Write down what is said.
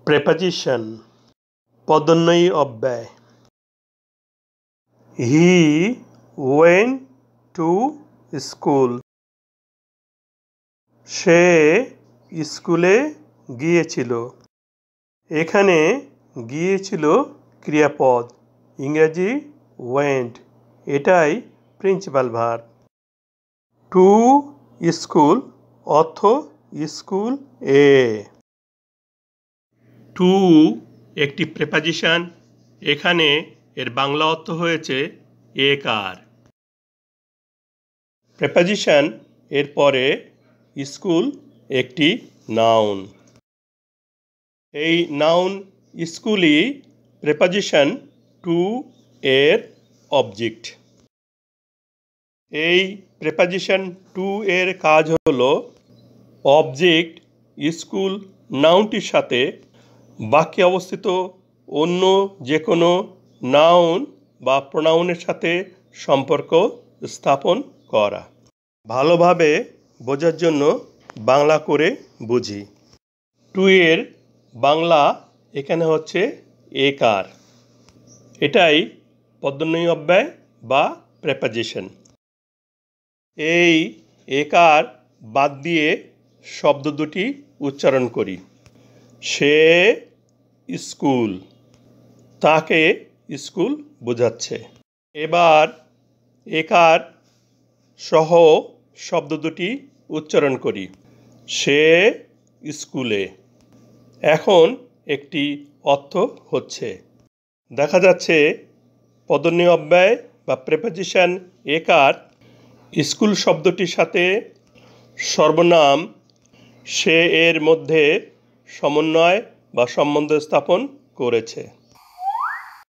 Preposition পদোন্নয়ী অব্যয়। He went to school. সে স্কুলে গিয়েছিল। এখানে গিয়েছিল ক্রিয়াপদ, ইংরেজি ওয়েন্ট, এটাই প্রিন্সিপাল ভার্ব। টু স্কুল অর্থ স্কুল এ। টু একটি প্রেপোজিশন, এখানে এর বাংলা অর্থ হয়েছে এ কার। প্রেপোজিশন এর পরে স্কুল একটি নাউন। এই নাউন স্কুলই প্রেপোজিশন টু এর অবজেক্ট। এই প্রেপোজিশন টু এর কাজ হলো অবজেক্ট স্কুল নাউনটির সাথে বাক্যে অবস্থিত অন্য যে কোনো নাউন বা প্রোনাউনের সাথে সম্পর্ক স্থাপন করা। ভালোভাবে বোঝার জন্য বাংলা করে বুঝি। টু এর বাংলা এখানে হচ্ছে এ কার, এটাই পদোন্নয়ী অব্যয় বা প্রেপোজিশন। এই এ কার বাদ দিয়ে শব্দ দুটি উচ্চারণ করি। সে স্কুল, তাকে স্কুল বোঝাচ্ছে। এবার এ কার সহ শব্দ দুটি উচ্চারণ করি। সে স্কুলে। এখন একটি অর্থ হচ্ছে, দেখা যাচ্ছে পদোন্নয়ী অব্যয় বা প্রেপোজিশন এ কার স্কুল শব্দটির সাথে সর্বনাম সে এর মধ্যে সমন্বয় বা সম্বন্ধ স্থাপন করেছে।